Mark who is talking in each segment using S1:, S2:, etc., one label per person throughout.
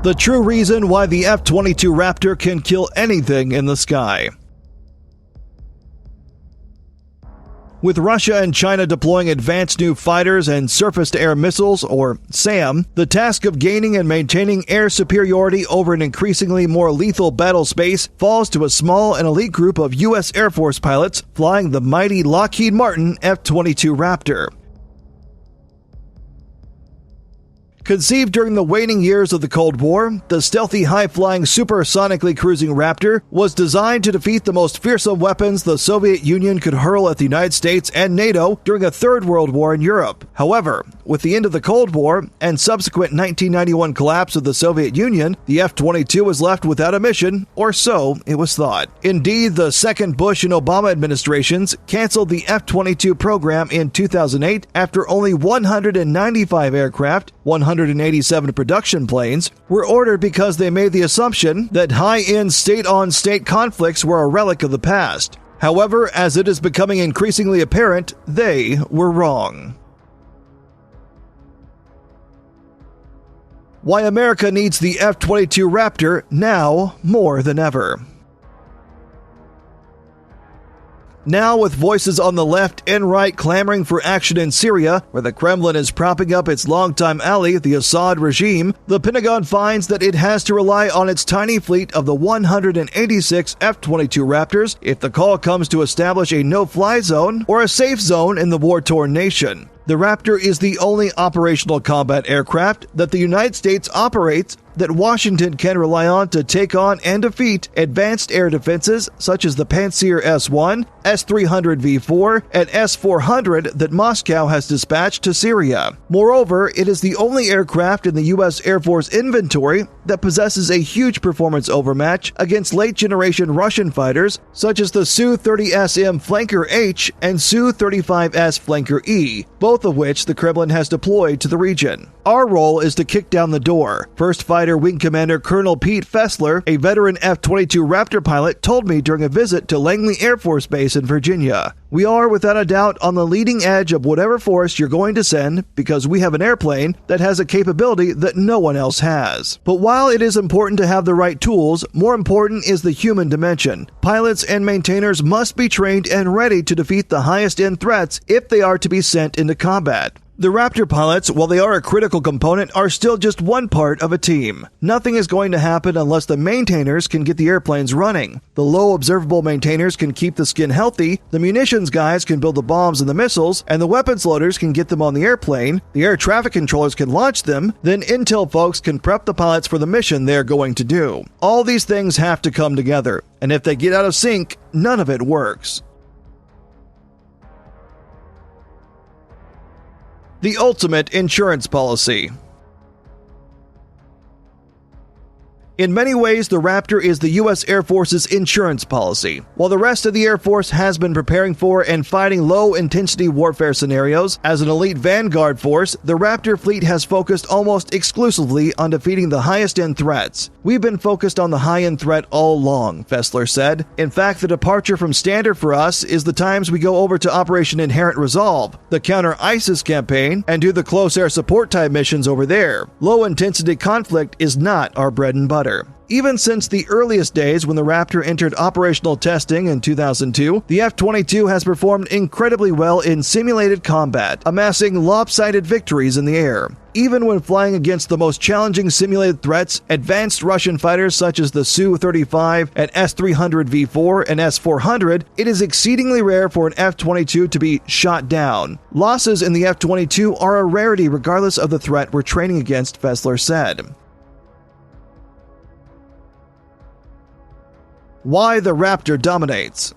S1: The true reason why the F-22 Raptor can kill anything in the sky. With Russia and China deploying advanced new fighters and surface-to-air missiles, or SAM, the task of gaining and maintaining air superiority over an increasingly more lethal battle space falls to a small and elite group of U.S. Air Force pilots flying the mighty Lockheed Martin F-22 Raptor. Conceived during the waning years of the Cold War, the stealthy, high-flying, supersonically cruising Raptor was designed to defeat the most fearsome weapons the Soviet Union could hurl at the United States and NATO during a Third World War in Europe. However, with the end of the Cold War and subsequent 1991 collapse of the Soviet Union, the F-22 was left without a mission, or so it was thought. Indeed, the second Bush and Obama administrations canceled the F-22 program in 2008 after only 195 aircraft, 187 production planes, were ordered because they made the assumption that high-end state-on-state conflicts were a relic of the past. However, as it is becoming increasingly apparent, they were wrong. Why America needs the F-22 Raptor now more than ever. Now, with voices on the left and right clamoring for action in Syria, where the Kremlin is propping up its longtime ally, the Assad regime, the Pentagon finds that it has to rely on its tiny fleet of the 186 F-22 Raptors if the call comes to establish a no-fly zone or a safe zone in the war-torn nation. The Raptor is the only operational combat aircraft that the United States operates that Washington can rely on to take on and defeat advanced air defenses such as the Pantsir S-1, S-300V4, and S-400 that Moscow has dispatched to Syria. Moreover, it is the only aircraft in the U.S. Air Force inventory that possesses a huge performance overmatch against late-generation Russian fighters such as the Su-30SM Flanker H and Su-35S Flanker E, both of which the Kremlin has deployed to the region. Our role is to kick down the door. First Fighter Wing Commander Colonel Pete Fessler, a veteran F-22 Raptor pilot, told me during a visit to Langley Air Force Base in Virginia. We are, without a doubt, on the leading edge of whatever force you're going to send because we have an airplane that has a capability that no one else has. But while it is important to have the right tools, more important is the human dimension. Pilots and maintainers must be trained and ready to defeat the highest-end threats if they are to be sent into combat. The Raptor pilots, while they are a critical component, are still just one part of a team. Nothing is going to happen unless the maintainers can get the airplanes running. The low observable maintainers can keep the skin healthy, the munitions guys can build the bombs and the missiles, and the weapons loaders can get them on the airplane, the air traffic controllers can launch them, then intel folks can prep the pilots for the mission they're going to do. All these things have to come together, and if they get out of sync, none of it works. The ultimate insurance policy. In many ways, the Raptor is the U.S. Air Force's insurance policy. While the rest of the Air Force has been preparing for and fighting low-intensity warfare scenarios, as an elite vanguard force, the Raptor fleet has focused almost exclusively on defeating the highest-end threats. We've been focused on the high-end threat all along, Fessler said. In fact, the departure from standard for us is the times we go over to Operation Inherent Resolve, the counter-ISIS campaign, and do the close air support type missions over there. Low-intensity conflict is not our bread and butter. Even since the earliest days when the Raptor entered operational testing in 2002, the F-22 has performed incredibly well in simulated combat, amassing lopsided victories in the air. Even when flying against the most challenging simulated threats, advanced Russian fighters such as the Su-35 and S-300V4 and S-400, it is exceedingly rare for an F-22 to be shot down. Losses in the F-22 are a rarity regardless of the threat we're training against, Fessler said. Why the Raptor dominates.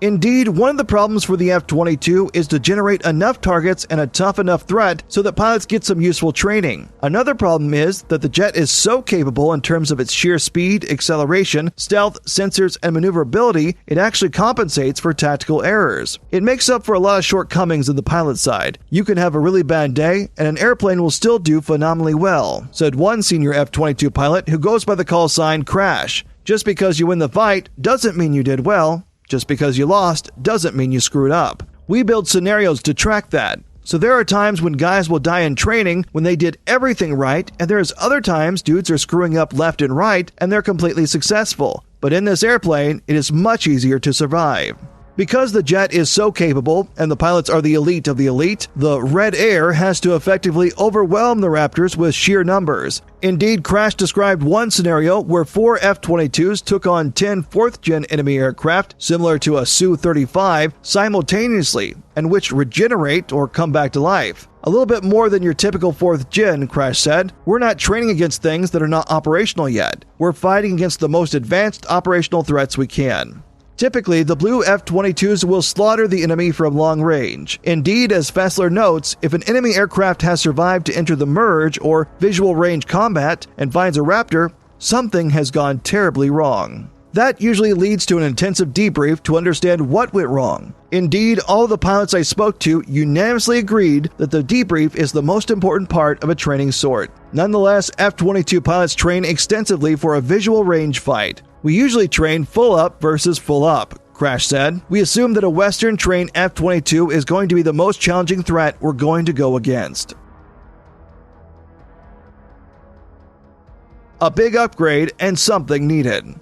S1: Indeed, one of the problems for the F-22 is to generate enough targets and a tough enough threat so that pilots get some useful training. Another problem is that the jet is so capable in terms of its sheer speed, acceleration, stealth, sensors, and maneuverability, it actually compensates for tactical errors. It makes up for a lot of shortcomings in the pilot side. You can have a really bad day, and an airplane will still do phenomenally well, said one senior F-22 pilot who goes by the call sign Crash. Just because you win the fight doesn't mean you did well. Just because you lost doesn't mean you screwed up. We build scenarios to track that. So there are times when guys will die in training when they did everything right, and there's other times dudes are screwing up left and right and they're completely successful. But in this airplane, it is much easier to survive. Because the jet is so capable and the pilots are the elite of the elite, the Red Air has to effectively overwhelm the Raptors with sheer numbers. Indeed, Crash described one scenario where 4 F-22s took on 10 4th-gen enemy aircraft, similar to a Su-35, simultaneously, and which regenerate or come back to life. A little bit more than your typical 4th gen, Crash said. We're not training against things that are not operational yet. We're fighting against the most advanced operational threats we can. Typically, the blue F-22s will slaughter the enemy from long range. Indeed, as Fessler notes, if an enemy aircraft has survived to enter the merge or visual range combat and finds a Raptor, something has gone terribly wrong. That usually leads to an intensive debrief to understand what went wrong. Indeed, all the pilots I spoke to unanimously agreed that the debrief is the most important part of a training sort. Nonetheless, F-22 pilots train extensively for a visual range fight. We usually train full up versus full up, Crash said. We assume that a Western-trained F-22 is going to be the most challenging threat we're going to go against. A big upgrade and something needed.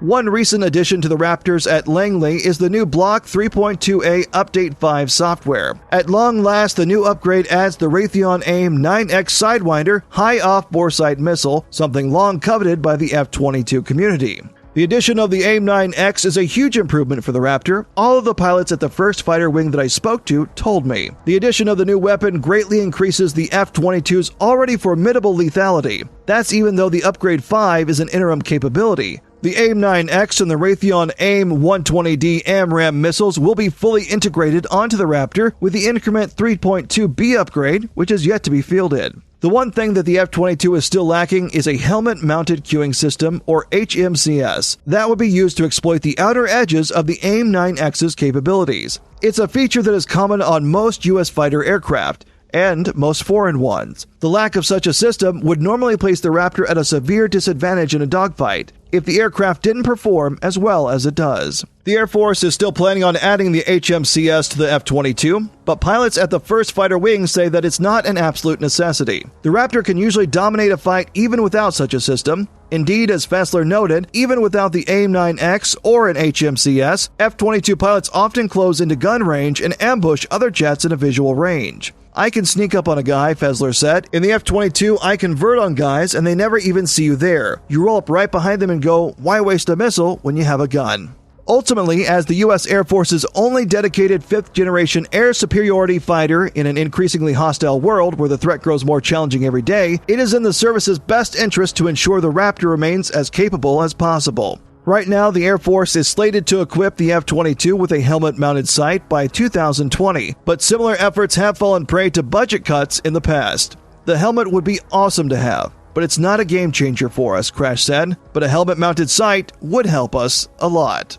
S1: One recent addition to the Raptors at Langley is the new Block 3.2a Update 5 software. At long last, the new upgrade adds the Raytheon AIM 9X Sidewinder high-off boresight missile, something long coveted by the F-22 community. The addition of the AIM 9X is a huge improvement for the Raptor. All of the pilots at the first fighter wing that I spoke to told me. The addition of the new weapon greatly increases the F-22's already formidable lethality. That's even though the Upgrade 5 is an interim capability. The AIM 9X and the Raytheon AIM 120D AMRAAM missiles will be fully integrated onto the Raptor with the Increment 3.2B upgrade, which is yet to be fielded. The one thing that the F-22 is still lacking is a helmet-mounted queuing system, or HMCS, that would be used to exploit the outer edges of the AIM 9X's capabilities. It's a feature that is common on most U.S. fighter aircraft, and most foreign ones. The lack of such a system would normally place the Raptor at a severe disadvantage in a dogfight if the aircraft didn't perform as well as it does. The Air Force is still planning on adding the HMCS to the F-22, but pilots at the first fighter wing say that it's not an absolute necessity. The Raptor can usually dominate a fight even without such a system. Indeed, as Fessler noted, even without the AIM-9X or an HMCS, F-22 pilots often close into gun range and ambush other jets in a visual range. I can sneak up on a guy, Fessler said. In the F-22, I convert on guys and they never even see you there. You roll up right behind them and go, why waste a missile when you have a gun? Ultimately, as the U.S. Air Force's only dedicated 5th-generation air superiority fighter in an increasingly hostile world where the threat grows more challenging every day, it is in the service's best interest to ensure the Raptor remains as capable as possible. Right now, the Air Force is slated to equip the F-22 with a helmet-mounted sight by 2020, but similar efforts have fallen prey to budget cuts in the past. The helmet would be awesome to have, but it's not a game changer for us, Crash said, but a helmet-mounted sight would help us a lot.